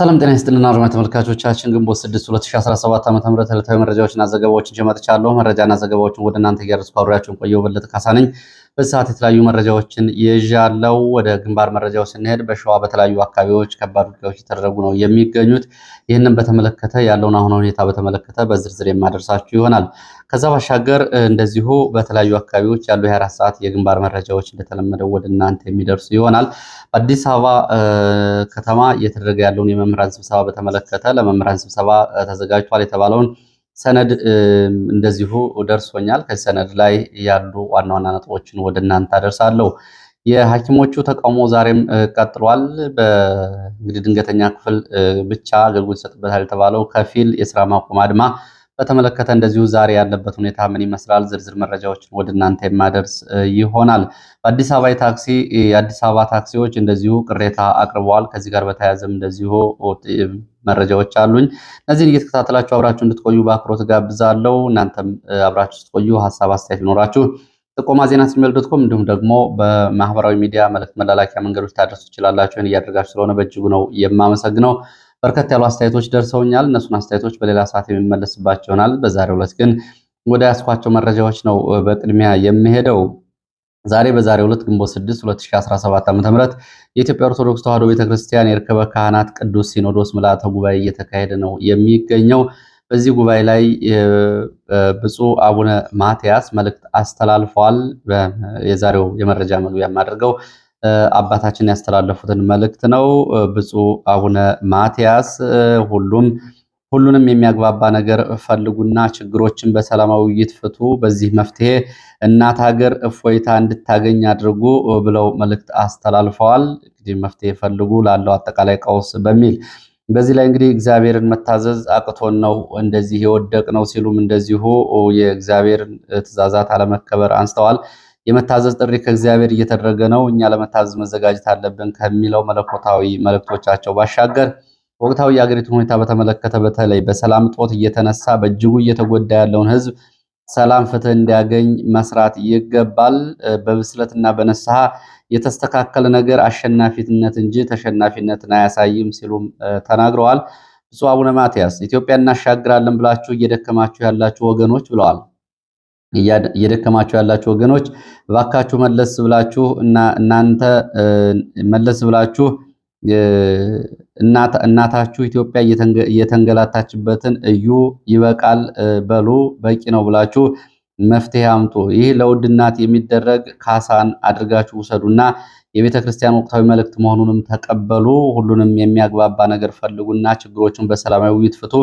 ሰላም ጤና ይስጥልና አድማጭ ተመልካቾቻችን ግንቦት 6 2017 ዓ.ም ዕለታዊ መረጃዎችና ዘገባዎችን ይዤ መጥቻለሁ። መረጃና ዘገባዎችን ወደ እናንተ እያደረስኩ አብሬያችሁን ቆየው በለጠ ካሳ ነኝ። በዚህ ሰዓት የተለያዩ መረጃዎችን ይዣለሁ። ወደ ግንባር መረጃው ስንሄድ በሸዋ በተለያዩ አካባቢዎች ከባድ ውጊያዎች የተደረጉ ነው የሚገኙት። ይህንን በተመለከተ ያለውን አሁን ሁኔታ በተመለከተ በዝርዝር የማደርሳችሁ ይሆናል። ከዛ ባሻገር እንደዚሁ በተለያዩ አካባቢዎች ያሉ የ24 ሰዓት የግንባር መረጃዎች እንደተለመደው ወደ እናንተ የሚደርሱ ይሆናል። በአዲስ አበባ ከተማ እየተደረገ ያለውን የመምህራን ስብሰባ በተመለከተ ለመምህራን ስብሰባ ተዘጋጅቷል የተባለውን ሰነድ እንደዚሁ ደርሶኛል። ከዚህ ሰነድ ላይ ያሉ ዋና ዋና ነጥቦችን ወደ እናንተ አደርሳለሁ። የሐኪሞቹ ተቃውሞ ዛሬም ቀጥሏል። በእንግዲህ ድንገተኛ ክፍል ብቻ አገልግሎት ይሰጥበታል የተባለው ከፊል የስራ ማቆም አድማ በተመለከተ እንደዚሁ ዛሬ ያለበት ሁኔታ ምን ይመስላል? ዝርዝር መረጃዎችን ወደ እናንተ የማደርስ ይሆናል። በአዲስ አበባ ታክሲዎች እንደዚሁ ቅሬታ አቅርበዋል። ከዚህ ጋር በተያያዘም እንደዚሁ መረጃዎች አሉኝ። እነዚህን እየተከታተላችሁ አብራችሁ እንድትቆዩ በአክብሮት ጋብዛለሁ። እናንተም አብራችሁ ስትቆዩ ሀሳብ አስተያየት ሊኖራችሁ ጥቆማ ዜና ጂሜል ዶት ኮም እንዲሁም ደግሞ በማህበራዊ ሚዲያ መልእክት መላላኪያ መንገዶች ታደርሱ ትችላላችሁ። እያደረጋችሁ ስለሆነ በእጅጉ ነው የማመሰግነው። በርከት ያሉ አስተያየቶች ደርሰውኛል። እነሱን አስተያየቶች በሌላ ሰዓት የሚመለስባቸው ይሆናል። በዛሬው ዕለት ግን ወደ ያስኳቸው መረጃዎች ነው በቅድሚያ የሚሄደው። በዛሬው ዕለት ግንቦት 6 2017 ዓ.ም የኢትዮጵያ ኦርቶዶክስ ተዋሕዶ ቤተክርስቲያን የርክበ ካህናት ቅዱስ ሲኖዶስ ምልዓተ ጉባኤ እየተካሄደ ነው የሚገኘው። በዚህ ጉባኤ ላይ ብፁዕ አቡነ ማትያስ መልእክት አስተላልፈዋል። የዛሬው የመረጃ መግቢያ የማደርገው አባታችን ያስተላለፉትን መልእክት ነው። ብፁዕ አቡነ ማትያስ ሁሉንም የሚያግባባ ነገር ፈልጉና ችግሮችን በሰላማዊ ውይይት ፍቱ፣ በዚህ መፍትሄ እናት ሀገር እፎይታ እንድታገኝ አድርጉ ብለው መልእክት አስተላልፈዋል። እንግዲህ መፍትሄ ፈልጉ ላለው አጠቃላይ ቀውስ በሚል በዚህ ላይ እንግዲህ እግዚአብሔርን መታዘዝ አቅቶን ነው እንደዚህ የወደቅ ነው ሲሉም እንደዚሁ የእግዚአብሔርን ትእዛዛት አለመከበር አንስተዋል። የመታዘዝ ጥሪ ከእግዚአብሔር እየተደረገ ነው፣ እኛ ለመታዘዝ መዘጋጀት አለብን ከሚለው መለኮታዊ መልእክቶቻቸው ባሻገር ወቅታዊ የአገሪቱን ሁኔታ በተመለከተ በተለይ በሰላም እጦት እየተነሳ በእጅጉ እየተጎዳ ያለውን ሕዝብ ሰላም፣ ፍትህ እንዲያገኝ መስራት ይገባል። በብስለትና በንስሐ የተስተካከለ ነገር አሸናፊነት እንጂ ተሸናፊነትን አያሳይም ሲሉም ተናግረዋል። ብፁዕ አቡነ ማትያስ ኢትዮጵያ እናሻግራለን ብላችሁ እየደከማችሁ ያላችሁ ወገኖች ብለዋል። እየደከማችሁ ያላችሁ ወገኖች እባካችሁ መለስ ብላችሁ እናታችሁ ኢትዮጵያ እየተንገላታችበትን እዩ፣ ይበቃል በሉ፣ በቂ ነው ብላችሁ መፍትሄ አምጡ። ይህ ለውድ እናት የሚደረግ ካሳን አድርጋችሁ ውሰዱና የቤተ ክርስቲያን ወቅታዊ መልእክት መሆኑንም ተቀበሉ። ሁሉንም የሚያግባባ ነገር ፈልጉና ችግሮችን በሰላማዊ ውይይት ፍቱ።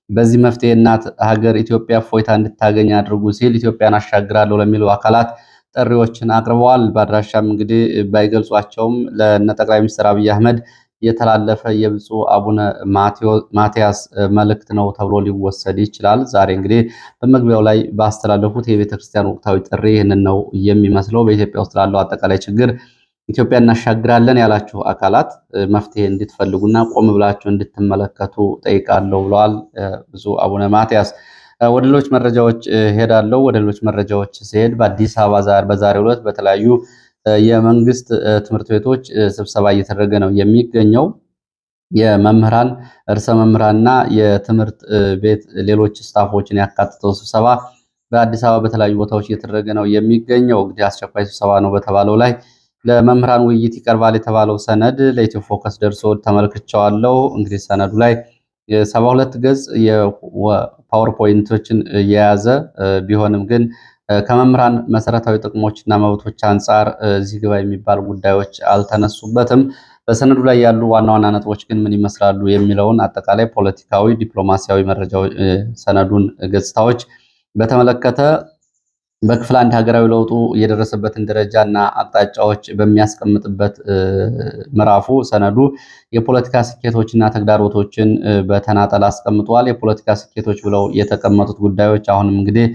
በዚህ መፍትሄ እናት ሀገር ኢትዮጵያ እፎይታ እንድታገኝ አድርጉ ሲል ኢትዮጵያን አሻግራለሁ ለሚሉ አካላት ጥሪዎችን አቅርበዋል። በአድራሻም እንግዲህ ባይገልጿቸውም ለእነ ጠቅላይ ሚኒስትር አብይ አህመድ የተላለፈ የብፁዕ አቡነ ማትያስ መልእክት ነው ተብሎ ሊወሰድ ይችላል። ዛሬ እንግዲህ በመግቢያው ላይ ባስተላለፉት የቤተክርስቲያን ወቅታዊ ጥሪ ይህንን ነው የሚመስለው። በኢትዮጵያ ውስጥ ላለው አጠቃላይ ችግር ኢትዮጵያ እናሻግራለን ያላችሁ አካላት መፍትሄ እንድትፈልጉና ቆም ብላችሁ እንድትመለከቱ ጠይቃለሁ ብለዋል ብፁዕ አቡነ ማትያስ። ወደ ሌሎች መረጃዎች ሄዳለሁ። ወደ ሌሎች መረጃዎች ሲሄድ በአዲስ አበባ በዛሬው ዕለት በተለያዩ የመንግስት ትምህርት ቤቶች ስብሰባ እየተደረገ ነው የሚገኘው። የመምህራን ርዕሰ መምህራንና የትምህርት ቤት ሌሎች ስታፎችን ያካትተው ስብሰባ በአዲስ አበባ በተለያዩ ቦታዎች እየተደረገ ነው የሚገኘው። እንግዲህ አስቸኳይ ስብሰባ ነው በተባለው ላይ ለመምህራን ውይይት ይቀርባል የተባለው ሰነድ ለኢትዮ ፎከስ ደርሶ ተመልክቻለሁ። እንግዲህ ሰነዱ ላይ 72 ገጽ የፓወርፖይንቶችን የያዘ ቢሆንም ግን ከመምህራን መሰረታዊ ጥቅሞችና መብቶች አንጻር እዚህ ግባ የሚባል ጉዳዮች አልተነሱበትም። በሰነዱ ላይ ያሉ ዋና ዋና ነጥቦች ግን ምን ይመስላሉ የሚለውን አጠቃላይ ፖለቲካዊ፣ ዲፕሎማሲያዊ መረጃዎች ሰነዱን ገጽታዎች በተመለከተ በክፍል አንድ ሀገራዊ ለውጡ የደረሰበትን ደረጃና አቅጣጫዎች በሚያስቀምጥበት ምዕራፉ ሰነዱ የፖለቲካ ስኬቶችና ተግዳሮቶችን በተናጠል አስቀምጧል። የፖለቲካ ስኬቶች ብለው የተቀመጡት ጉዳዮች አሁንም እንግዲህ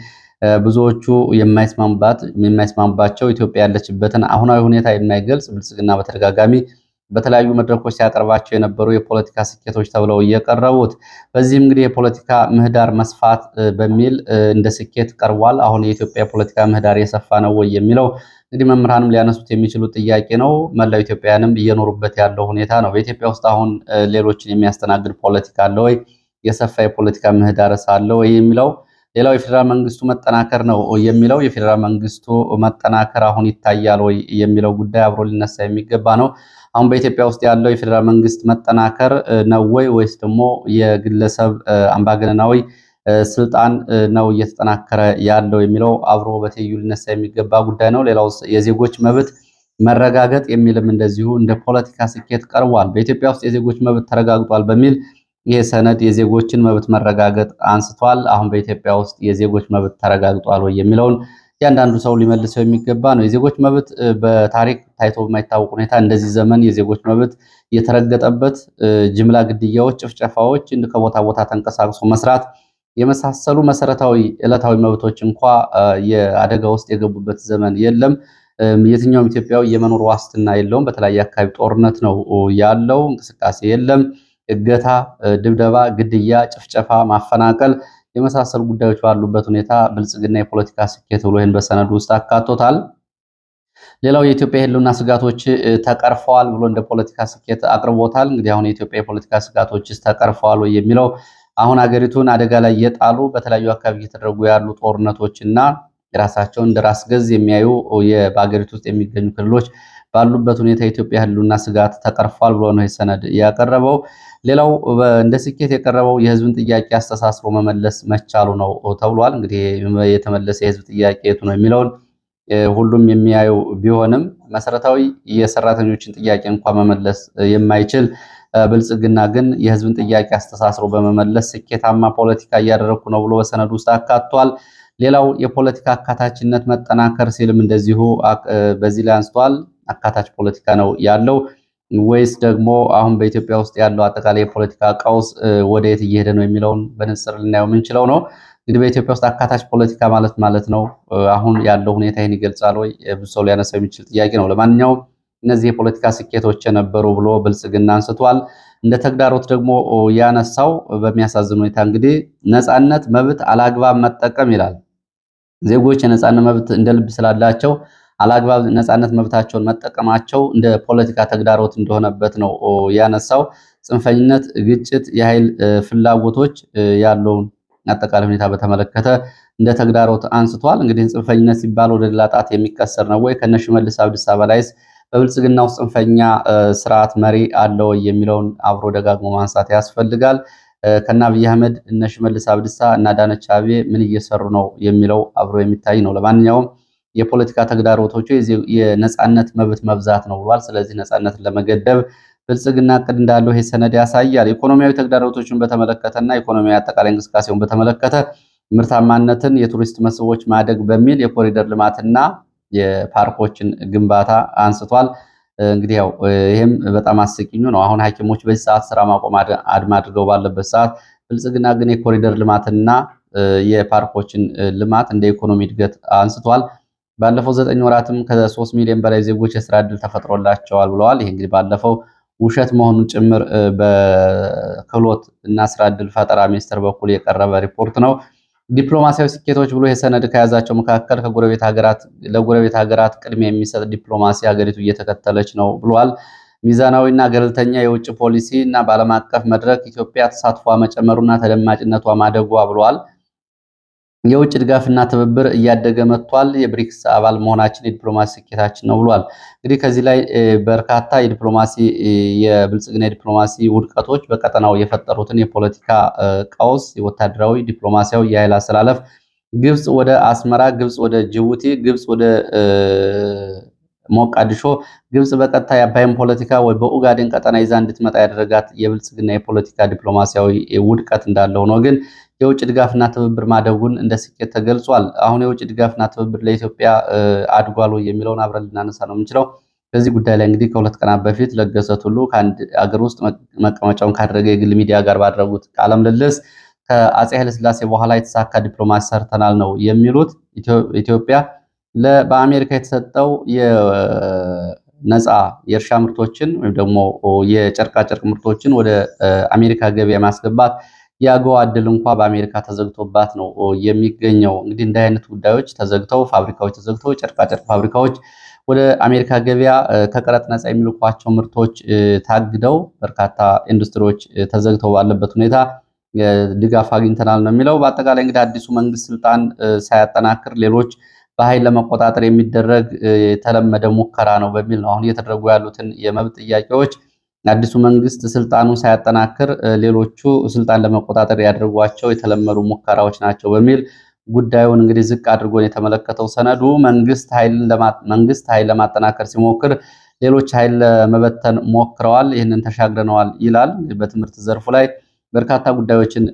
ብዙዎቹ የማይስማሙባቸው ኢትዮጵያ ያለችበትን አሁናዊ ሁኔታ የማይገልጽ ብልጽግና በተደጋጋሚ በተለያዩ መድረኮች ሲያቀርባቸው የነበሩ የፖለቲካ ስኬቶች ተብለው እየቀረቡት። በዚህም እንግዲህ የፖለቲካ ምህዳር መስፋት በሚል እንደ ስኬት ቀርቧል። አሁን የኢትዮጵያ የፖለቲካ ምህዳር የሰፋ ነው ወይ የሚለው እንግዲህ መምህራንም ሊያነሱት የሚችሉት ጥያቄ ነው። መላው ኢትዮጵያውያንም እየኖሩበት ያለው ሁኔታ ነው። በኢትዮጵያ ውስጥ አሁን ሌሎችን የሚያስተናግድ ፖለቲካ አለ ወይ? የሰፋ የፖለቲካ ምህዳርስ አለ ወይ የሚለው ሌላው የፌዴራል መንግስቱ መጠናከር ነው የሚለው የፌዴራል መንግስቱ መጠናከር አሁን ይታያል ወይ የሚለው ጉዳይ አብሮ ሊነሳ የሚገባ ነው። አሁን በኢትዮጵያ ውስጥ ያለው የፌዴራል መንግስት መጠናከር ነው ወይ ወይስ ደግሞ የግለሰብ አምባገነናዊ ስልጣን ነው እየተጠናከረ ያለው የሚለው አብሮ በትይዩ ሊነሳ የሚገባ ጉዳይ ነው። ሌላው የዜጎች መብት መረጋገጥ የሚልም እንደዚሁ እንደ ፖለቲካ ስኬት ቀርቧል። በኢትዮጵያ ውስጥ የዜጎች መብት ተረጋግጧል በሚል ይህ ሰነድ የዜጎችን መብት መረጋገጥ አንስቷል። አሁን በኢትዮጵያ ውስጥ የዜጎች መብት ተረጋግጧል ወይ የሚለውን እያንዳንዱ ሰው ሊመልሰው የሚገባ ነው። የዜጎች መብት በታሪክ ታይቶ በማይታወቅ ሁኔታ እንደዚህ ዘመን የዜጎች መብት የተረገጠበት ጅምላ ግድያዎች፣ ጭፍጨፋዎች፣ ከቦታ ቦታ ተንቀሳቅሶ መስራት የመሳሰሉ መሰረታዊ ዕለታዊ መብቶች እንኳ የአደጋ ውስጥ የገቡበት ዘመን የለም። የትኛውም ኢትዮጵያዊ የመኖር ዋስትና የለውም። በተለያየ አካባቢ ጦርነት ነው ያለው፣ እንቅስቃሴ የለም። እገታ፣ ድብደባ፣ ግድያ፣ ጭፍጨፋ፣ ማፈናቀል የመሳሰሉ ጉዳዮች ባሉበት ሁኔታ ብልጽግና የፖለቲካ ስኬት ብሎ ይህን በሰነዱ ውስጥ አካቶታል። ሌላው የኢትዮጵያ የህልውና ስጋቶች ተቀርፈዋል ብሎ እንደ ፖለቲካ ስኬት አቅርቦታል። እንግዲህ አሁን የኢትዮጵያ የፖለቲካ ስጋቶችስ ተቀርፈዋል ወይ የሚለው አሁን አገሪቱን አደጋ ላይ የጣሉ በተለያዩ አካባቢ እየተደረጉ ያሉ ጦርነቶችና የራሳቸውን እንደ ራስ ገዝ የሚያዩ በአገሪቱ ውስጥ የሚገኙ ክልሎች ባሉበት ሁኔታ የኢትዮጵያ ህልውና ስጋት ተቀርፏል ብሎ ነው ሰነድ ያቀረበው። ሌላው እንደ ስኬት የቀረበው የህዝብን ጥያቄ አስተሳስሮ መመለስ መቻሉ ነው ተብሏል። እንግዲህ የተመለሰ የህዝብ ጥያቄ የቱ ነው የሚለውን ሁሉም የሚያየው ቢሆንም መሰረታዊ የሰራተኞችን ጥያቄ እንኳን መመለስ የማይችል ብልጽግና ግን የህዝብን ጥያቄ አስተሳስሮ በመመለስ ስኬታማ ፖለቲካ እያደረኩ ነው ብሎ በሰነዱ ውስጥ አካቷል። ሌላው የፖለቲካ አካታችነት መጠናከር ሲልም እንደዚሁ በዚህ ላይ አንስቷል። አካታች ፖለቲካ ነው ያለው ወይስ ደግሞ አሁን በኢትዮጵያ ውስጥ ያለው አጠቃላይ የፖለቲካ ቀውስ ወደ የት እየሄደ ነው የሚለውን በንጽር ልናየው የምንችለው ነው። እንግዲህ በኢትዮጵያ ውስጥ አካታች ፖለቲካ ማለት ነው አሁን ያለው ሁኔታ ይህን ይገልጻል ወይ? ብዙ ሰው ሊያነሳው የሚችል ጥያቄ ነው። ለማንኛውም እነዚህ የፖለቲካ ስኬቶች የነበሩ ብሎ ብልጽግና አንስቷል። እንደ ተግዳሮት ደግሞ ያነሳው በሚያሳዝን ሁኔታ እንግዲህ ነፃነት መብት አላግባብ መጠቀም ይላል። ዜጎች የነፃነት መብት እንደ ልብ ስላላቸው አላግባብ ነፃነት መብታቸውን መጠቀማቸው እንደ ፖለቲካ ተግዳሮት እንደሆነበት ነው ያነሳው። ጽንፈኝነት፣ ግጭት፣ የኃይል ፍላጎቶች ያለውን አጠቃላይ ሁኔታ በተመለከተ እንደ ተግዳሮት አንስቷል። እንግዲህ ጽንፈኝነት ሲባል ወደ ሌላ ጣት የሚቀሰር ነው ወይ? ከነ ሽመልስ አብዲሳ በላይስ በብልጽግና ውስጥ ጽንፈኛ ስርዓት መሪ አለ ወይ የሚለውን አብሮ ደጋግሞ ማንሳት ያስፈልጋል። ከነ አብይ አህመድ እነ ሽመልስ አብዲሳ እና አዳነች አቤቤ ምን እየሰሩ ነው የሚለው አብሮ የሚታይ ነው። ለማንኛውም የፖለቲካ ተግዳሮቶቹ የነፃነት መብት መብዛት ነው ብሏል። ስለዚህ ነፃነትን ለመገደብ ብልጽግና እቅድ እንዳለው ይሄ ሰነድ ያሳያል። ኢኮኖሚያዊ ተግዳሮቶችን በተመለከተና ኢኮኖሚያዊ አጠቃላይ እንቅስቃሴውን በተመለከተ ምርታማነትን፣ የቱሪስት መስህቦች ማደግ በሚል የኮሪደር ልማትና የፓርኮችን ግንባታ አንስቷል። እንግዲህ ያው ይሄም በጣም አስቂኙ ነው። አሁን ሐኪሞች በዚህ ሰዓት ስራ ማቆም አድማ አድርገው ባለበት ሰዓት ብልጽግና ግን የኮሪደር ልማትና የፓርኮችን ልማት እንደ ኢኮኖሚ እድገት አንስቷል። ባለፈው 9 ወራትም ከ3 ሚሊዮን በላይ ዜጎች የስራ ዕድል ተፈጥሮላቸዋል ብለዋል። ይሄ እንግዲህ ባለፈው ውሸት መሆኑን ጭምር በክህሎት እና ስራ ዕድል ፈጠራ ሚኒስቴር በኩል የቀረበ ሪፖርት ነው። ዲፕሎማሲያዊ ስኬቶች ብሎ የሰነድ ከያዛቸው መካከል ለጎረቤት ሀገራት ቅድሚያ የሚሰጥ ዲፕሎማሲ ሀገሪቱ እየተከተለች ነው ብሏል። ሚዛናዊና ገለልተኛ የውጭ ፖሊሲ እና በዓለም አቀፍ መድረክ ኢትዮጵያ ተሳትፏ መጨመሩና ተደማጭነቷ ማደጓ ብሏል። የውጭ ድጋፍና ትብብር እያደገ መጥቷል። የብሪክስ አባል መሆናችን የዲፕሎማሲ ስኬታችን ነው ብሏል። እንግዲህ ከዚህ ላይ በርካታ የብልጽግና የዲፕሎማሲ ውድቀቶች በቀጠናው የፈጠሩትን የፖለቲካ ቀውስ፣ የወታደራዊ ዲፕሎማሲያዊ የኃይል አሰላለፍ ግብጽ ወደ አስመራ፣ ግብጽ ወደ ጅቡቲ፣ ግብጽ ወደ ሞቃዲሾ፣ ግብጽ በቀጥታ የአባይን ፖለቲካ በኡጋዴን ቀጠና ይዛ እንድትመጣ ያደረጋት የብልጽግና የፖለቲካ ዲፕሎማሲያዊ ውድቀት እንዳለው ነው። ግን የውጭ ድጋፍና ትብብር ማደጉን እንደ ስኬት ተገልጿል። አሁን የውጭ ድጋፍና ትብብር ለኢትዮጵያ አድጓል የሚለውን አብረን ልናነሳ ነው የምንችለው። በዚህ ጉዳይ ላይ እንግዲህ ከ2 ቀናት በፊት ለገሰ ቱሉ ከአንድ አገር ውስጥ መቀመጫውን ካደረገ የግል ሚዲያ ጋር ባደረጉት ቃለ ምልልስ ከአፄ ኃይለሥላሴ በኋላ የተሳካ ዲፕሎማሲ ሰርተናል ነው የሚሉት። ኢትዮጵያ በአሜሪካ የተሰጠው ነፃ የእርሻ ምርቶችን ወይም ደግሞ የጨርቃጨርቅ ምርቶችን ወደ አሜሪካ ገበያ ማስገባት የአገዋ እድል እንኳ በአሜሪካ ተዘግቶባት ነው የሚገኘው። እንግዲህ እንዲህ አይነት ጉዳዮች ተዘግተው ፋብሪካዎች ተዘግተው ጨርቃጨርቅ ፋብሪካዎች ወደ አሜሪካ ገበያ ከቀረጥ ነፃ የሚልኳቸው ምርቶች ታግደው በርካታ ኢንዱስትሪዎች ተዘግተው ባለበት ሁኔታ ድጋፍ አግኝተናል ነው የሚለው። በአጠቃላይ እንግዲህ አዲሱ መንግስት ስልጣን ሳያጠናክር ሌሎች በኃይል ለመቆጣጠር የሚደረግ የተለመደ ሙከራ ነው በሚል ነው አሁን እየተደረጉ ያሉትን የመብት ጥያቄዎች አዲሱ መንግስት ስልጣኑን ሳያጠናክር ሌሎቹ ስልጣን ለመቆጣጠር ያደርጓቸው የተለመዱ ሙከራዎች ናቸው በሚል ጉዳዩን እንግዲህ ዝቅ አድርጎን የተመለከተው ሰነዱ መንግስት ኃይል ለማጠናከር ሲሞክር ሌሎች ኃይል ለመበተን ሞክረዋል፣ ይህንን ተሻግረነዋል ይላል። በትምህርት ዘርፉ ላይ በርካታ ጉዳዮችን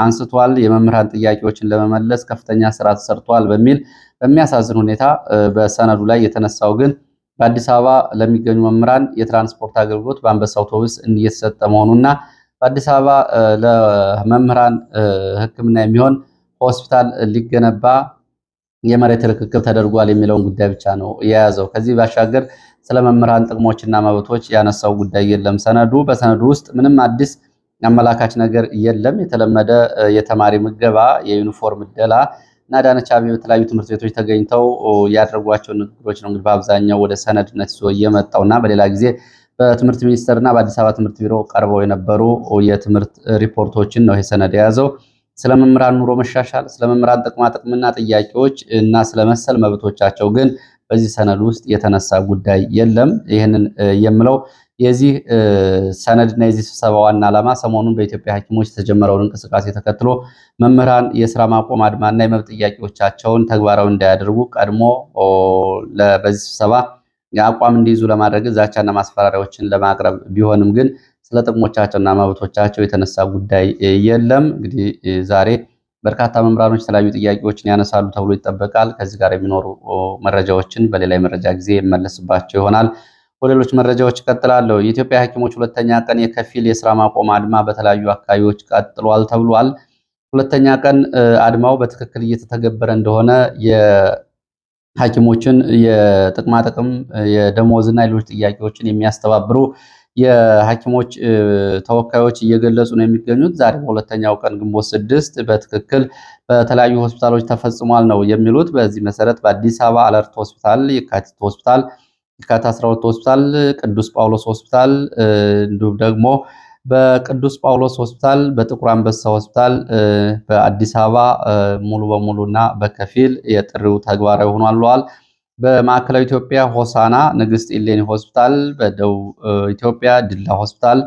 አንስቷል። የመምህራን ጥያቄዎችን ለመመለስ ከፍተኛ ስራ ተሰርቷል በሚል በሚያሳዝን ሁኔታ በሰነዱ ላይ የተነሳው ግን በአዲስ አበባ ለሚገኙ መምህራን የትራንስፖርት አገልግሎት በአንበሳ አውቶቡስ እየተሰጠ መሆኑና በአዲስ አበባ ለመምህራን ሕክምና የሚሆን ሆስፒታል ሊገነባ የመሬት ርክክብ ተደርጓል የሚለውን ጉዳይ ብቻ ነው የያዘው። ከዚህ ባሻገር ስለ መምህራን ጥቅሞችና መብቶች ያነሳው ጉዳይ የለም ሰነዱ። በሰነዱ ውስጥ ምንም አዲስ አመላካች ነገር የለም። የተለመደ የተማሪ ምገባ፣ የዩኒፎርም እደላ እና አዳነች አቤቤ በተለያዩ ትምህርት ቤቶች ተገኝተው ያደረጓቸው ንግግሮች ነው እንግዲህ በአብዛኛው ወደ ሰነድነት ይዞ የመጣውና በሌላ ጊዜ በትምህርት ሚኒስቴርና በአዲስ አበባ ትምህርት ቢሮ ቀርበው የነበሩ የትምህርት ሪፖርቶችን ነው ይሄ ሰነድ የያዘው። ስለ መምህራን ኑሮ መሻሻል፣ ስለ መምህራን ጥቅማጥቅምና ጥያቄዎች እና ስለመሰል መብቶቻቸው ግን በዚህ ሰነድ ውስጥ የተነሳ ጉዳይ የለም። ይህንን የምለው የዚህ ሰነድና የዚህ ስብሰባ ዋና ዓላማ ሰሞኑን በኢትዮጵያ ሐኪሞች የተጀመረውን እንቅስቃሴ ተከትሎ መምህራን የስራ ማቆም አድማና የመብት ጥያቄዎቻቸውን ተግባራዊ እንዳያደርጉ ቀድሞ በዚህ ስብሰባ አቋም እንዲይዙ ለማድረግ ዛቻና ማስፈራሪያዎችን ለማቅረብ ቢሆንም ግን ስለ ጥቅሞቻቸውና መብቶቻቸው የተነሳ ጉዳይ የለም። እንግዲህ ዛሬ በርካታ መምህራኖች የተለያዩ ጥያቄዎችን ያነሳሉ ተብሎ ይጠበቃል። ከዚህ ጋር የሚኖሩ መረጃዎችን በሌላ የመረጃ ጊዜ የመለስባቸው ይሆናል። ወደ ሌሎች መረጃዎች እቀጥላለሁ። የኢትዮጵያ ሐኪሞች ሁለተኛ ቀን የከፊል የስራ ማቆም አድማ በተለያዩ አካባቢዎች ቀጥሏል ተብሏል። ሁለተኛ ቀን አድማው በትክክል እየተተገበረ እንደሆነ የሐኪሞችን የጥቅማጥቅም የደሞዝና ሌሎች ጥያቄዎችን የሚያስተባብሩ የሐኪሞች ተወካዮች እየገለጹ ነው የሚገኙት። ዛሬ በሁለተኛው ቀን ግንቦት 6 በትክክል በተለያዩ ሆስፒታሎች ተፈጽሟል ነው የሚሉት። በዚህ መሰረት በአዲስ አበባ አለርት ሆስፒታል፣ የካቲት ሆስፒታል፣ የካቲት 12 ሆስፒታል፣ ቅዱስ ጳውሎስ ሆስፒታል እንዲሁም ደግሞ በቅዱስ ጳውሎስ ሆስፒታል፣ በጥቁር አንበሳ ሆስፒታል በአዲስ አበባ ሙሉ በሙሉና በከፊል የጥሪው ተግባራዊ ሆኗል። በማዕከላዊ ኢትዮጵያ ሆሳና ንግስት ኢሌኒ ሆስፒታል፣ በደቡብ ኢትዮጵያ ድላ ሆስፒታል፣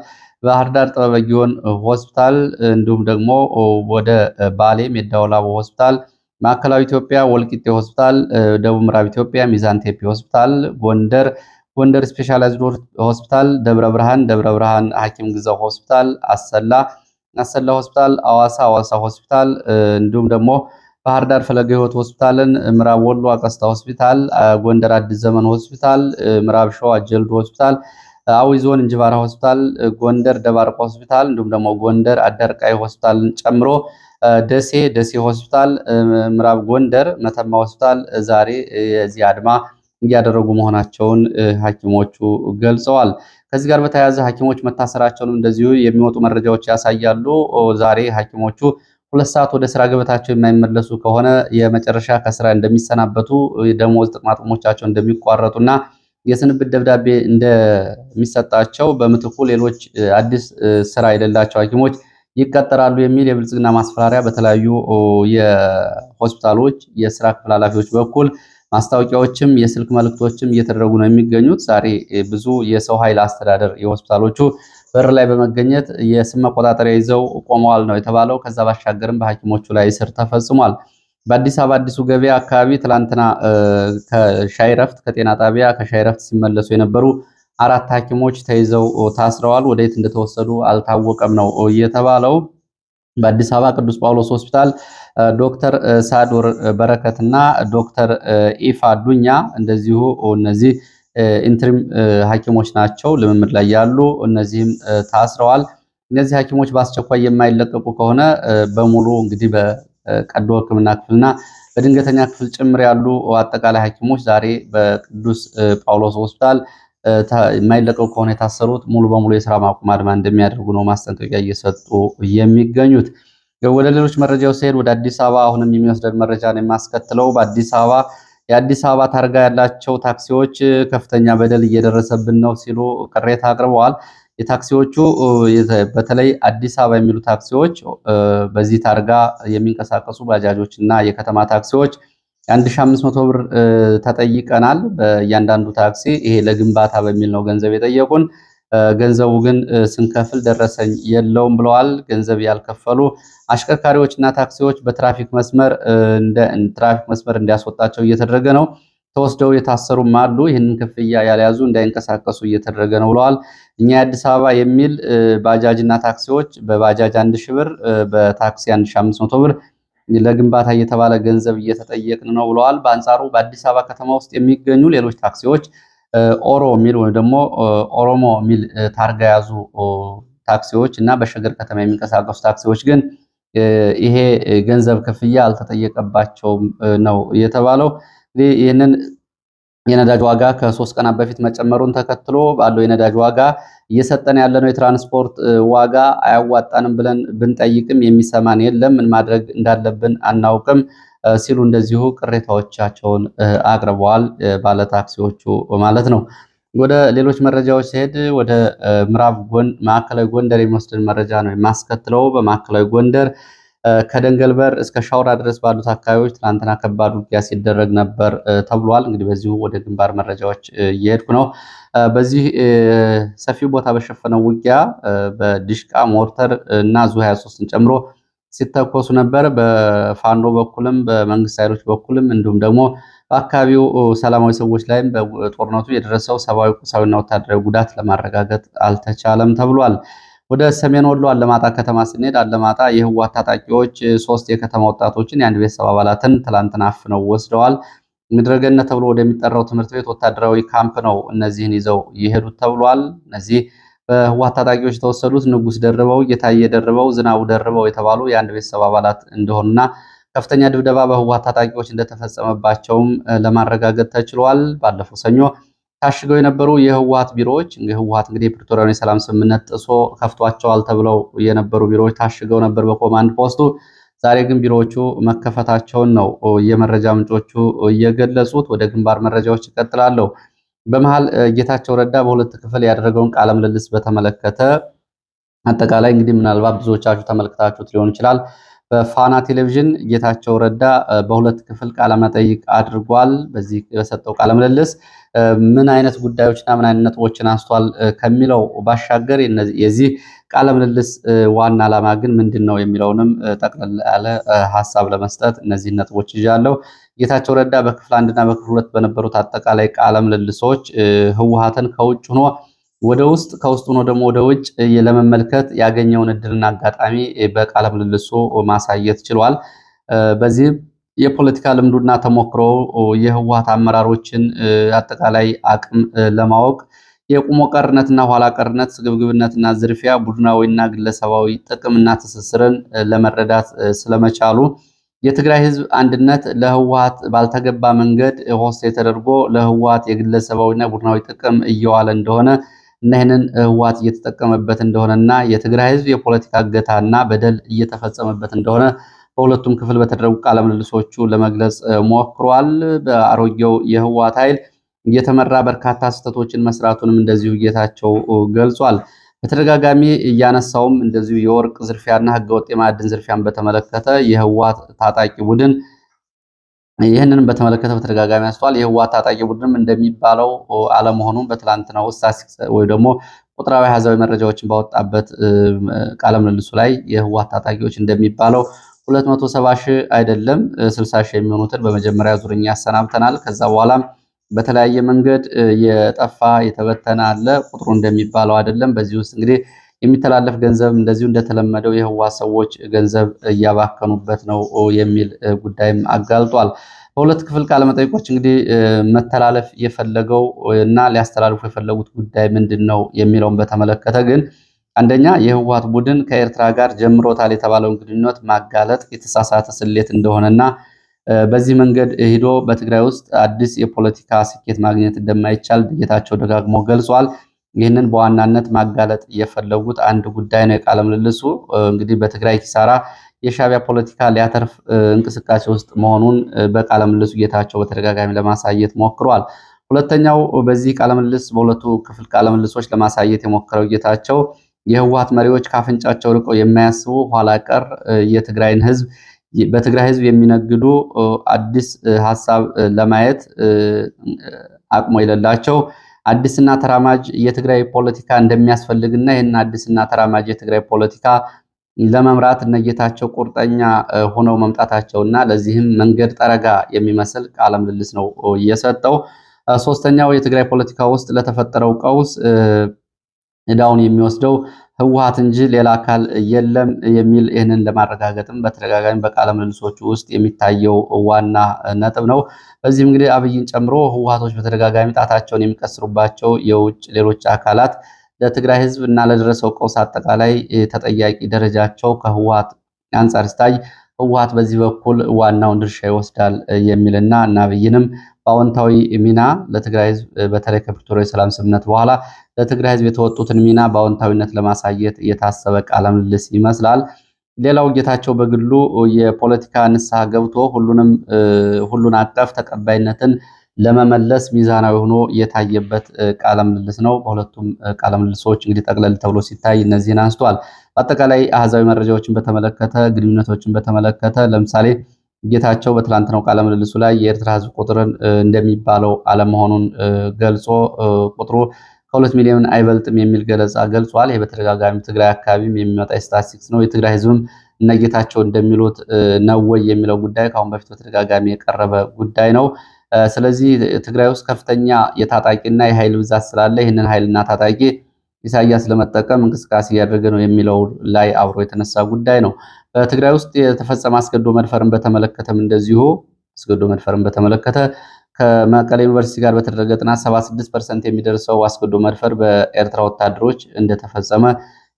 ባህር ዳር ጥበበ ግዮን ሆስፒታል እንዲሁም ደግሞ ወደ ባሌ ሜዳወላቡ ሆስፒታል፣ ማዕከላዊ ኢትዮጵያ ወልቂጤ ሆስፒታል፣ ደቡብ ምዕራብ ኢትዮጵያ ሚዛን ቴፒ ሆስፒታል፣ ጎንደር ስፔሻላይዝድ ሆስፒታል፣ ደብረ ብርሃን ሐኪም ግዛው ሆስፒታል፣ አሰላ ሆስፒታል፣ አዋሳ ሆስፒታል እንዲሁም ደግሞ ባህር ዳር ፈለገ ሕይወት ሆስፒታልን፣ ምዕራብ ወሎ አቀስታ ሆስፒታል፣ ጎንደር አዲስ ዘመን ሆስፒታል፣ ምዕራብ ሸዋ ጀልዱ ሆስፒታል፣ አዊ ዞን እንጅባራ ሆስፒታል፣ ጎንደር ደባርቅ ሆስፒታል እንዲሁም ደግሞ ጎንደር አዳርቃይ ሆስፒታልን ጨምሮ ደሴ ሆስፒታል፣ ምዕራብ ጎንደር መተማ ሆስፒታል ዛሬ የዚህ አድማ እያደረጉ መሆናቸውን ሐኪሞቹ ገልጸዋል። ከዚህ ጋር በተያያዘ ሐኪሞች መታሰራቸውን እንደዚሁ የሚወጡ መረጃዎች ያሳያሉ። ዛሬ ሐኪሞቹ 2 ሰዓት ወደ ስራ ገበታቸው የማይመለሱ ከሆነ የመጨረሻ ከስራ እንደሚሰናበቱ፣ ደሞዝ ጥቅማጥቅሞቻቸው እንደሚቋረጡና የስንብት ደብዳቤ እንደሚሰጣቸው በምትኩ ሌሎች አዲስ ስራ የሌላቸው ሐኪሞች ይቀጠራሉ የሚል የብልጽግና ማስፈራሪያ በተለያዩ የሆስፒታሎች የስራ ክፍል ኃላፊዎች በኩል ማስታወቂያዎችም የስልክ መልእክቶችም እየተደረጉ ነው የሚገኙት። ዛሬ ብዙ የሰው ኃይል አስተዳደር የሆስፒታሎቹ በር ላይ በመገኘት የስም መቆጣጠሪያ ይዘው ቆመዋል ነው የተባለው። ከዛ ባሻገርም በሐኪሞቹ ላይ እስር ተፈጽሟል። በአዲስ አበባ አዲሱ ገበያ አካባቢ ትላንትና ከጤና ጣቢያ ከሻይ ረፍት ሲመለሱ የነበሩ 4 ሐኪሞች ተይዘው ታስረዋል። ወደየት እንደተወሰዱ አልታወቀም ነው የተባለው። በአዲስ አበባ ቅዱስ ጳውሎስ ሆስፒታል ዶክተር ሳዶር በረከትና ዶክተር ኢፋ ዱኛ እንደዚሁ እነዚህ ኢንትሪም ሐኪሞች ናቸው ልምምድ ላይ ያሉ፣ እነዚህም ታስረዋል። እነዚህ ሐኪሞች በአስቸኳይ የማይለቀቁ ከሆነ በሙሉ እንግዲህ በቀዶ ሕክምና ክፍልና በድንገተኛ ክፍል ጭምር ያሉ አጠቃላይ ሐኪሞች ዛሬ በቅዱስ ጳውሎስ ሆስፒታል የማይለቀቁ ከሆነ የታሰሩት ሙሉ በሙሉ የስራ ማቆም አድማ እንደሚያደርጉ ነው ማስጠንቀቂያ እየሰጡ የሚገኙት። ወደ ሌሎች መረጃዎች ሲሄድ ወደ አዲስ አበባ አሁንም የሚወስደን መረጃ ነው የማስከትለው። በአዲስ አበባ የአዲስ አበባ ታርጋ ያላቸው ታክሲዎች ከፍተኛ በደል እየደረሰብን ነው ሲሉ ቅሬታ አቅርበዋል። የታክሲዎቹ በተለይ አዲስ አበባ የሚሉ ታክሲዎች በዚህ ታርጋ የሚንቀሳቀሱ ባጃጆች እና የከተማ ታክሲዎች 1500 ብር ተጠይቀናል በእያንዳንዱ ታክሲ። ይሄ ለግንባታ በሚል ነው ገንዘብ የጠየቁን። ገንዘቡ ግን ስንከፍል ደረሰኝ የለውም ብለዋል። ገንዘብ ያልከፈሉ አሽከርካሪዎችና ታክሲዎች በትራፊክ መስመር እንዲያስወጣቸው እየተደረገ ነው። ተወስደው የታሰሩም አሉ። ይህንን ክፍያ ያልያዙ እንዳይንቀሳቀሱ እየተደረገ ነው ብለዋል። እኛ የአዲስ አበባ የሚል ባጃጅና ታክሲዎች በባጃጅ 1000 ብር፣ በታክሲ 1500 ብር ለግንባታ እየተባለ ገንዘብ እየተጠየቅን ነው ብለዋል። በአንጻሩ በአዲስ አበባ ከተማ ውስጥ የሚገኙ ሌሎች ታክሲዎች ኦሮ ሚል ወይም ደግሞ ኦሮሞ ሚል ታርጋ ያዙ ታክሲዎች እና በሸገር ከተማ የሚንቀሳቀሱ ታክሲዎች ግን ይሄ ገንዘብ ክፍያ አልተጠየቀባቸውም ነው የተባለው። ይህንን የነዳጅ ዋጋ ከ3 ቀናት በፊት መጨመሩን ተከትሎ ባለው የነዳጅ ዋጋ እየሰጠን ያለነው የትራንስፖርት ዋጋ አያዋጣንም ብለን ብንጠይቅም የሚሰማን የለም፣ ምን ማድረግ እንዳለብን አናውቅም ሲሉ እንደዚሁ ቅሬታዎቻቸውን አቅርበዋል። ባለታክሲዎቹ ማለት ነው። ወደ ሌሎች መረጃዎች ሲሄድ ወደ ማዕከላዊ ጎንደር የሚወስድን መረጃ ነው የማስከትለው። በማዕከላዊ ጎንደር ከደንገልበር እስከ ሻውራ ድረስ ባሉት አካባቢዎች ትናንትና ከባድ ውጊያ ሲደረግ ነበር ተብሏል። እንግዲህ በዚሁ ወደ ግንባር መረጃዎች እየሄድኩ ነው። በዚህ ሰፊው ቦታ በሸፈነው ውጊያ በዲሽቃ ሞርተር እና ዙ 23ን ጨምሮ ሲተኮሱ ነበር። በፋኖ በኩልም በመንግስት ኃይሎች በኩልም እንዲሁም ደግሞ በአካባቢው ሰላማዊ ሰዎች ላይም በጦርነቱ የደረሰው ሰብአዊ፣ ቁሳዊና ወታደራዊ ጉዳት ለማረጋገጥ አልተቻለም ተብሏል። ወደ ሰሜን ወሎ አለማጣ ከተማ ስንሄድ አለማጣ የህወሓት ታጣቂዎች 3 የከተማ ወጣቶችን የአንድ ቤተሰብ አባላትን ትላንትና አፍነው ወስደዋል። ምድረገነት ተብሎ ወደሚጠራው ትምህርት ቤት ወታደራዊ ካምፕ ነው እነዚህን ይዘው የሄዱት ተብሏል። እነዚህ በህወሓት ታጣቂዎች የተወሰዱት ንጉስ ደርበው፣ እየታየ ደርበው፣ ዝናቡ ደርበው የተባሉ የአንድ ቤተሰብ አባላት እንደሆኑና ከፍተኛ ድብደባ በህወሓት ታጣቂዎች እንደተፈጸመባቸውም ለማረጋገጥ ተችሏል። ባለፈው ሰኞ ታሽገው የነበሩ የህወሓት ቢሮዎች ህወሓት እንግዲህ የፕሪቶሪያውን የሰላም ስምምነት ጥሶ ከፍቷቸዋል ተብለው የነበሩ ቢሮዎች ታሽገው ነበር በኮማንድ ፖስቱ። ዛሬ ግን ቢሮዎቹ መከፈታቸውን ነው የመረጃ ምንጮቹ እየገለጹት። ወደ ግንባር መረጃዎች ይቀጥላለሁ። በመሃል ጌታቸው ረዳ በሁለት ክፍል ያደረገውን ቃለ ምልልስ በተመለከተ አጠቃላይ እንግዲህ ምናልባት ብዙዎቻችሁ ተመልክታችሁት ሊሆን ይችላል። በፋና ቴሌቪዥን ጌታቸው ረዳ በሁለት ክፍል ቃለ መጠይቅ አድርጓል። በዚህ በሰጠው ቃለ ምልልስ ምን አይነት ጉዳዮችና ምን አይነት ነጥቦችን አንስቷል ከሚለው ባሻገር የዚህ ቃለ ምልልስ ዋና ዓላማ ግን ምንድነው የሚለውንም ጠቅለል ያለ ሐሳብ ለመስጠት እነዚህ ነጥቦች ይዣለሁ። ጌታቸው ረዳ በክፍል 1 እና በክፍል 2 በነበሩት አጠቃላይ ቃለ ምልልሶች ህወሓትን ከውጭ ሆኖ ወደ ውስጥ ከውስጥ ሆኖ ደግሞ ወደ ውጭ ለመመልከት ያገኘውን እድልና አጋጣሚ በቃለ ምልልሱ ማሳየት ችሏል። በዚህም የፖለቲካ ልምዱና ተሞክሮ የህወሓት አመራሮችን አጠቃላይ አቅም ለማወቅ የቁሞ ቀርነትና ኋላ ቀርነት፣ ስግብግብነትና ዝርፊያ፣ ቡድናዊና ግለሰባዊ ጥቅምና ትስስርን ለመረዳት ስለመቻሉ የትግራይ ህዝብ አንድነት ለህወሓት ባልተገባ መንገድ ሆስቴ ተደርጎ ለህወሓት የግለሰባዊና ቡድናዊ ጥቅም እየዋለ እንደሆነ እና ይህንን ህወሓት እየተጠቀመበት እንደሆነና የትግራይ ህዝብ የፖለቲካ እገታና በደል እየተፈጸመበት እንደሆነ በሁለቱም ክፍል በተደረጉ ቃለ ምልልሶቹ ለመግለጽ ሞክሯል። በአሮጌው የህወሓት ኃይል እየተመራ በርካታ ስህተቶችን መስራቱንም እንደዚሁ ጌታቸው ገልጿል። በተደጋጋሚ እያነሳውም እንደዚሁ የወርቅ ዝርፊያና ህገወጥ የማዕድን ዝርፊያን በተመለከተ የህወሓት ታጣቂ ቡድን ይህንንም በተመለከተ በተደጋጋሚ አንስቷል። የህወሓት ታጣቂ ቡድንም እንደሚባለው አለመሆኑም በትላንትናው ወይ ደግሞ ቁጥራዊ ሀዛዊ መረጃዎችን ባወጣበት ቃለ ምልልሱ ላይ የህወሓት ታጣቂዎች እንደሚባለው 270 ሺህ አይደለም 60 ሺህ የሚሆኑትን በመጀመሪያ ዙርኛ ያሰናብተናል። ከዛ በኋላም በተለያየ መንገድ የጠፋ የተበተነ አለ። ቁጥሩ እንደሚባለው አይደለም። በዚህ ውስጥ እንግዲህ የሚተላለፍ ገንዘብ እንደዚሁ እንደተለመደው የህወሓት ሰዎች ገንዘብ እያባከኑበት ነው የሚል ጉዳይም አጋልጧል። በሁለት ክፍል ቃለመጠይቆች እንግዲህ መተላለፍ የፈለገው እና ሊያስተላልፉ የፈለጉት ጉዳይ ምንድን ነው የሚለውን በተመለከተ ግን አንደኛ የህወሓት ቡድን ከኤርትራ ጋር ጀምሮታል የተባለውን ግንኙነት ማጋለጥ የተሳሳተ ስሌት እንደሆነና በዚህ መንገድ ሂዶ በትግራይ ውስጥ አዲስ የፖለቲካ ስኬት ማግኘት እንደማይቻል ጌታቸው ደጋግሞ ገልጿል። ይህንን በዋናነት ማጋለጥ የፈለጉት አንድ ጉዳይ ነው። የቃለ ምልልሱ እንግዲህ በትግራይ ኪሳራ የሻዕቢያ ፖለቲካ ሊያተርፍ እንቅስቃሴ ውስጥ መሆኑን በቃለ ምልልሱ ጌታቸው በተደጋጋሚ ለማሳየት ሞክሯል። ሁለተኛው በዚህ ቃለ ምልልስ በሁለቱ ክፍል ቃለ ምልልሶች ለማሳየት የሞከረው ጌታቸው የህወሓት መሪዎች ካፍንጫቸው ርቀው የማያስቡ ኋላ ቀር የትግራይን ህዝብ በትግራይ ህዝብ የሚነግዱ አዲስ ሀሳብ ለማየት አቅሞ የሌላቸው አዲስና ተራማጅ የትግራይ ፖለቲካ እንደሚያስፈልግና ይህን አዲስና ተራማጅ የትግራይ ፖለቲካ ለመምራት እነጌታቸው ቁርጠኛ ሆነው መምጣታቸውና ለዚህም መንገድ ጠረጋ የሚመስል ቃለ ምልልስ ነው የሰጠው። ሶስተኛው የትግራይ ፖለቲካ ውስጥ ለተፈጠረው ቀውስ ዕዳውን የሚወስደው ህወሓት እንጂ ሌላ አካል የለም የሚል ይህንን ለማረጋገጥም በተደጋጋሚ በቃለ ምልልሶቹ ውስጥ የሚታየው ዋና ነጥብ ነው። በዚህም እንግዲህ አብይን ጨምሮ ህወሓቶች በተደጋጋሚ ጣታቸውን የሚቀስሩባቸው የውጭ ሌሎች አካላት ለትግራይ ህዝብ እና ለደረሰው ቀውስ አጠቃላይ ተጠያቂ ደረጃቸው ከህወሓት አንጻር ሲታይ ህወሓት በዚህ በኩል ዋናውን ድርሻ ይወስዳል የሚልና እና አብይንም በአዎንታዊ ሚና ለትግራይ ህዝብ በተለይ ከፕሪቶሪያ የሰላም ስምምነት በኋላ ለትግራይ ህዝብ የተወጡትን ሚና በአዎንታዊነት ለማሳየት የታሰበ ቃለ ምልልስ ይመስላል። ሌላው ጌታቸው በግሉ የፖለቲካ ንስሐ ገብቶ ሁሉን አቀፍ ተቀባይነትን ለመመለስ ሚዛናዊ ሆኖ የታየበት ቃለ ምልልስ ነው። በሁለቱም ቃለ ምልልሶች እንግዲህ ጠቅለል ተብሎ ሲታይ እነዚህን አንስቷል። በአጠቃላይ አሃዛዊ መረጃዎችን በተመለከተ ግንኙነቶችን በተመለከተ ለምሳሌ ጌታቸው በትላንትናው ቃለ ምልልሱ ላይ የኤርትራ ህዝብ ቁጥርን እንደሚባለው አለመሆኑን ገልጾ ቁጥሩ ከ2 ሚሊዮን አይበልጥም የሚል ገለጻ ገልጿል። ይህ በተደጋጋሚ ትግራይ አካባቢም የሚመጣ ስታቲስቲክስ ነው። የትግራይ ህዝብም እነ ጌታቸው እንደሚሉት ነው ወይ የሚለው ጉዳይ ከአሁን በፊት በተደጋጋሚ የቀረበ ጉዳይ ነው። ስለዚህ ትግራይ ውስጥ ከፍተኛ የታጣቂና የኃይል ብዛት ስላለ ይህንን ኃይልና ታጣቂ ኢሳያስ ለመጠቀም እንቅስቃሴ እያደረገ ነው የሚለው ላይ አብሮ የተነሳ ጉዳይ ነው። በትግራይ ውስጥ የተፈጸመ አስገድዶ መድፈርን በተመለከተም እንደዚሁ አስገድዶ መድፈርን በተመለከተ ከመቀሌ ዩኒቨርሲቲ ጋር በተደረገ ጥናት 76% የሚደርሰው አስገድዶ መድፈር በኤርትራ ወታደሮች እንደተፈጸመ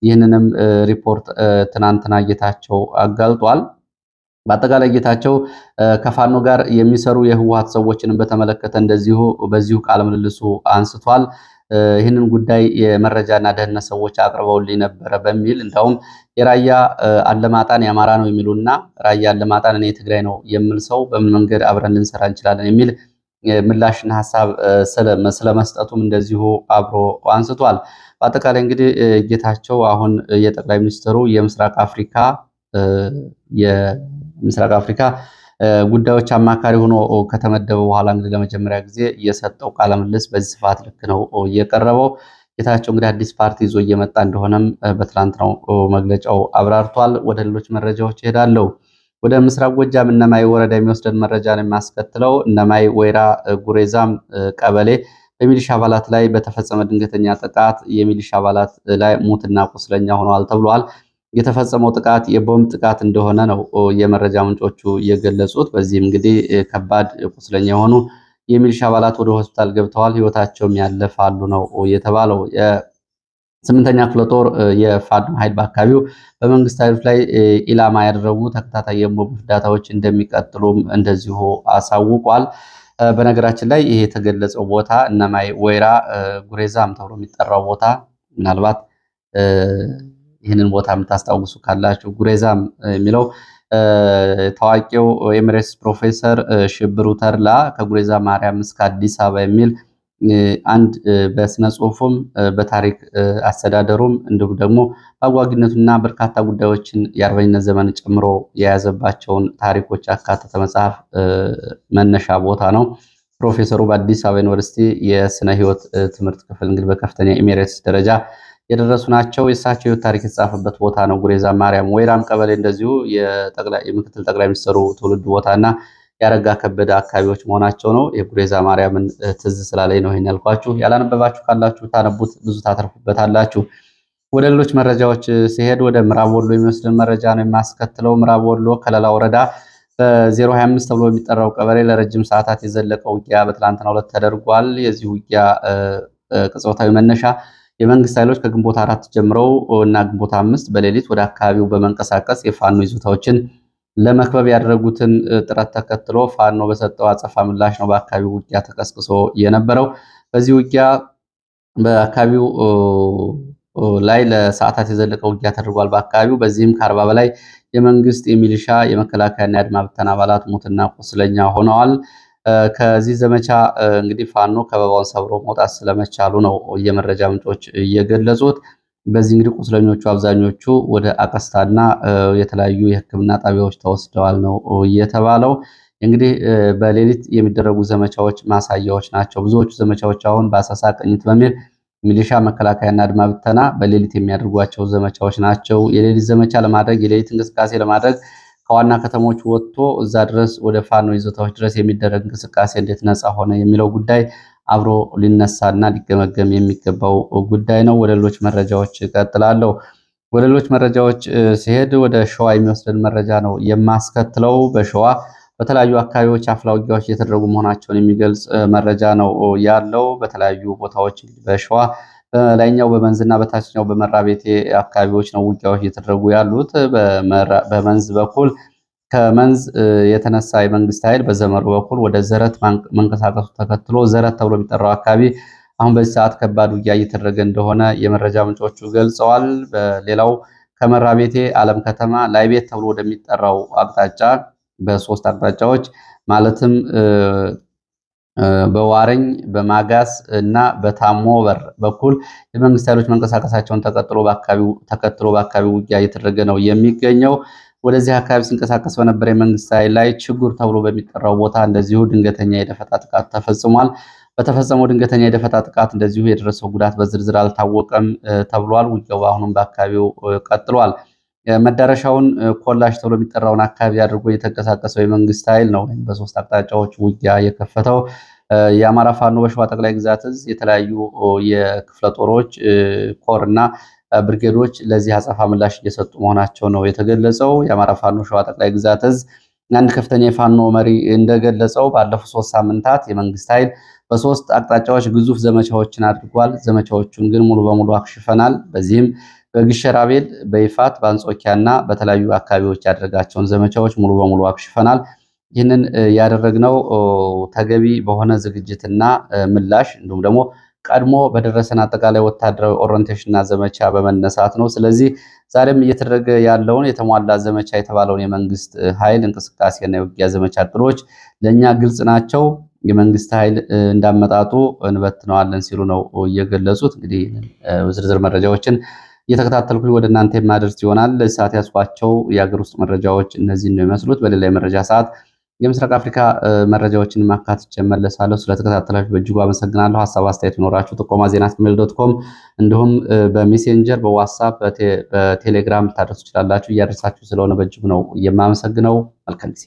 ይህንንም ሪፖርት ትናንትና ጌታቸው አጋልጧል። በአጠቃላይ ጌታቸው ከፋኖ ጋር የሚሰሩ የህወሓት ሰዎችንም በተመለከተ እንደዚሁ በዚሁ ቃለ ምልልሱ አንስቷል። ይህንን ጉዳይ የመረጃና ደህንነት ሰዎች አቅርበውልኝ ነበረ በሚል እንዳውም የራያ አለማጣን የአማራ ነው የሚሉና ራያ አለማጣን እኔ ትግራይ ነው የምል ሰው በምን መንገድ አብረን ልንሰራ እንችላለን የሚል ምላሽና ሀሳብ ስለመስጠቱም እንደዚሁ አብሮ አንስቷል። በአጠቃላይ እንግዲህ ጌታቸው አሁን የጠቅላይ ሚኒስትሩ የምስራቅ አፍሪካ ጉዳዮች አማካሪ ሆኖ ከተመደበ በኋላ እንግዲህ ለመጀመሪያ ጊዜ የሰጠው ቃለ ምልልስ በዚህ ስፋት ልክ ነው የቀረበው። ጌታቸው እንግዲህ አዲስ ፓርቲ ይዞ እየመጣ እንደሆነም በትላንትናው መግለጫው አብራርቷል። ወደ ሌሎች መረጃዎች ይሄዳለሁ። ወደ ምስራቅ ጎጃም እነማይ ወረዳ የሚወስደን መረጃ ነው የሚያስከትለው። እነማይ ወይራ ጉሬዛም ቀበሌ በሚሊሻ አባላት ላይ በተፈጸመ ድንገተኛ ጥቃት የሚሊሻ አባላት ላይ ሙትና ቁስለኛ ሆነዋል ተብሏል። የተፈጸመው ጥቃት የቦምብ ጥቃት እንደሆነ ነው የመረጃ ምንጮቹ የገለጹት። በዚህም እንግዲህ ከባድ ቁስለኛ የሆኑ የሚሊሻ አባላት ወደ ሆስፒታል ገብተዋል፣ ህይወታቸውም ያለፋሉ ነው የተባለው። የስምንተኛ ክፍለ ጦር የፋኖ ኃይል በአካባቢው በመንግስት ኃይሎች ላይ ኢላማ ያደረጉ ተከታታይ የቦምብ ፍንዳታዎች እንደሚቀጥሉም እንደዚሁ አሳውቋል። በነገራችን ላይ ይሄ የተገለጸው ቦታ እነማይ ወይራ ጉሬዛም ተብሎ የሚጠራው ቦታ ምናልባት ይህንን ቦታ የምታስታውሱ ካላችሁ ጉሬዛም የሚለው ታዋቂው ኤምሬትስ ፕሮፌሰር ሽብሩ ተድላ ከጉሬዛ ማርያም እስከ አዲስ አበባ የሚል አንድ በስነ ጽሁፉም በታሪክ አስተዳደሩም እንዲሁም ደግሞ በአጓጊነቱና በርካታ ጉዳዮችን የአርበኝነት ዘመን ጨምሮ የያዘባቸውን ታሪኮች ያካተተ መጽሐፍ መነሻ ቦታ ነው። ፕሮፌሰሩ በአዲስ አበባ ዩኒቨርሲቲ የስነ ህይወት ትምህርት ክፍል እንግዲህ በከፍተኛ ኤሜሬትስ ደረጃ የደረሱ ናቸው። የእሳቸው ህይወት ታሪክ የተጻፈበት ቦታ ነው ጉሬዛ ማርያም። ወይራም ቀበሌ እንደዚሁ የምክትል ጠቅላይ ሚኒስትሩ ትውልድ ቦታና ያረጋ ከበደ አካባቢዎች መሆናቸው ነው። የጉሬዛ ማርያምን ትዝ ስላለኝ ነው ይሄን ያልኳችሁ። ያላነበባችሁ ካላችሁ ታነቡት፣ ብዙ ታተርፉበታላችሁ። ወደ ሌሎች መረጃዎች ሲሄድ ወደ ምዕራብ ወሎ የሚወስድን መረጃ ነው የማስከትለው። ምዕራብ ወሎ ከለላ ወረዳ በ025 ተብሎ የሚጠራው ቀበሌ ለረጅም ሰዓታት የዘለቀ ውጊያ በትላንትናው ዕለት ተደርጓል። የዚህ ውጊያ ቅጽበታዊ መነሻ የመንግስት ኃይሎች ከግንቦት 4 ጀምረው እና ግንቦት 5 በሌሊት ወደ አካባቢው በመንቀሳቀስ የፋኖ ይዞታዎችን ለመክበብ ያደረጉትን ጥረት ተከትሎ ፋኖ በሰጠው አጸፋ ምላሽ ነው በአካባቢው ውጊያ ተቀስቅሶ የነበረው። በዚህ ውጊያ በአካባቢው ላይ ለሰዓታት የዘለቀ ውጊያ ተደርጓል በአካባቢው። በዚህም ከ40 በላይ የመንግስት የሚሊሻ የመከላከያና የአድማ ብተና አባላት ሙትና ቁስለኛ ሆነዋል። ከዚህ ዘመቻ እንግዲህ ፋኖ ከበባውን ሰብሮ መውጣት ስለመቻሉ ነው የመረጃ ምንጮች እየገለጹት። በዚህ እንግዲህ ቁስለኞቹ አብዛኞቹ ወደ አቀስታና የተለያዩ የሕክምና ጣቢያዎች ተወስደዋል ነው እየተባለው። እንግዲህ በሌሊት የሚደረጉ ዘመቻዎች ማሳያዎች ናቸው። ብዙዎቹ ዘመቻዎች አሁን በአሳሳ ቅኝት በሚል ሚሊሻ፣ መከላከያና አድማ ብተና በሌሊት የሚያደርጓቸው ዘመቻዎች ናቸው። የሌሊት ዘመቻ ለማድረግ የሌሊት እንቅስቃሴ ለማድረግ ከዋና ከተሞች ወጥቶ እዛ ድረስ ወደ ፋኖ ይዞታዎች ድረስ የሚደረግ እንቅስቃሴ እንዴት ነፃ ሆነ የሚለው ጉዳይ አብሮ ሊነሳና ሊገመገም የሚገባው ጉዳይ ነው። ወደ ሌሎች መረጃዎች እቀጥላለሁ። ወደ ሌሎች መረጃዎች ሲሄድ ወደ ሸዋ የሚወስደን መረጃ ነው የማስከትለው። በሸዋ በተለያዩ አካባቢዎች አፍላ ውጊያዎች እየተደረጉ መሆናቸውን የሚገልጽ መረጃ ነው ያለው። በተለያዩ ቦታዎች በሸዋ በላይኛው በመንዝና በታችኛው በመራቤቴ አካባቢዎች ነው ውጊያዎች እየተደረጉ ያሉት። በመንዝ በኩል ከመንዝ የተነሳ የመንግስት ኃይል በዘመሩ በኩል ወደ ዘረት መንቀሳቀሱ ተከትሎ ዘረት ተብሎ የሚጠራው አካባቢ አሁን በዚህ ሰዓት ከባድ ውጊያ እየተደረገ እንደሆነ የመረጃ ምንጮቹ ገልጸዋል። በሌላው ከመራቤቴ አለም ከተማ ላይ ቤት ተብሎ ወደሚጠራው አቅጣጫ በሶስት አቅጣጫዎች ማለትም በዋረኝ በማጋስ እና በታሞ በር በኩል የመንግስት ኃይሎች መንቀሳቀሳቸውን ተከትሎ በአካባቢው ውጊያ እየተደረገ ነው የሚገኘው። ወደዚህ አካባቢ ሲንቀሳቀስ በነበረ የመንግስት ኃይል ላይ ችጉር ተብሎ በሚጠራው ቦታ እንደዚሁ ድንገተኛ የደፈጣ ጥቃት ተፈጽሟል። በተፈጸመው ድንገተኛ የደፈጣ ጥቃት እንደዚሁ የደረሰው ጉዳት በዝርዝር አልታወቀም ተብሏል። ውጊያው አሁንም በአካባቢው ቀጥሏል። መዳረሻውን ኮላሽ ተብሎ የሚጠራውን አካባቢ አድርጎ የተንቀሳቀሰው የመንግስት ኃይል ነው በሶስት አቅጣጫዎች ውጊያ የከፈተው። የአማራ ፋኖ በሸዋ ጠቅላይ ግዛት እዝ የተለያዩ የክፍለ ጦሮች ኮር እና ብርጌዶች ለዚህ አጸፋ ምላሽ እየሰጡ መሆናቸው ነው የተገለጸው። የአማራ ፋኖ ሸዋ ጠቅላይ ግዛት እዝ አንድ ከፍተኛ የፋኖ መሪ እንደገለጸው ባለፉት 3 ሳምንታት የመንግስት ኃይል በሶስት አቅጣጫዎች ግዙፍ ዘመቻዎችን አድርጓል። ዘመቻዎቹን ግን ሙሉ በሙሉ አክሽፈናል። በዚህም በግሸራቤል፣ በይፋት፣ በአንጾኪያና በተለያዩ አካባቢዎች ያደረጋቸውን ዘመቻዎች ሙሉ በሙሉ አክሽፈናል። ይህንን ያደረግነው ተገቢ በሆነ ዝግጅትና ምላሽ እንዲሁም ደግሞ ቀድሞ በደረሰን አጠቃላይ ወታደራዊ ኦሪንቴሽንና ዘመቻ በመነሳት ነው። ስለዚህ ዛሬም እየተደረገ ያለውን የተሟላ ዘመቻ የተባለውን የመንግስት ኃይል እንቅስቃሴና የውጊያ ዘመቻ እቅዶች ለእኛ ግልጽ ናቸው። የመንግስት ኃይል እንዳመጣጡ እንበትነዋለን ሲሉ ነው እየገለጹት። እንግዲህ ዝርዝር መረጃዎችን እየተከታተልኩኝ ወደ እናንተ የማደርስ ይሆናል። ለዚህ ሰዓት ያስኳቸው የሀገር ውስጥ መረጃዎች እነዚህን ነው የሚመስሉት። በሌላ የመረጃ ሰዓት የምስራቅ አፍሪካ መረጃዎችን ማካተት እመለሳለሁ። ስለተከታተላችሁ በእጅጉ አመሰግናለሁ። ሀሳብ አስተያየት ይኖራችሁ ጥቆማ ዜና@gmail.com እንዲሁም በሜሴንጀር በዋትስአፕ በቴሌግራም ታደርሱ ትችላላችሁ። እያደረሳችሁ ስለሆነ በእጅጉ ነው የማመሰግነው። መልካም ጊዜ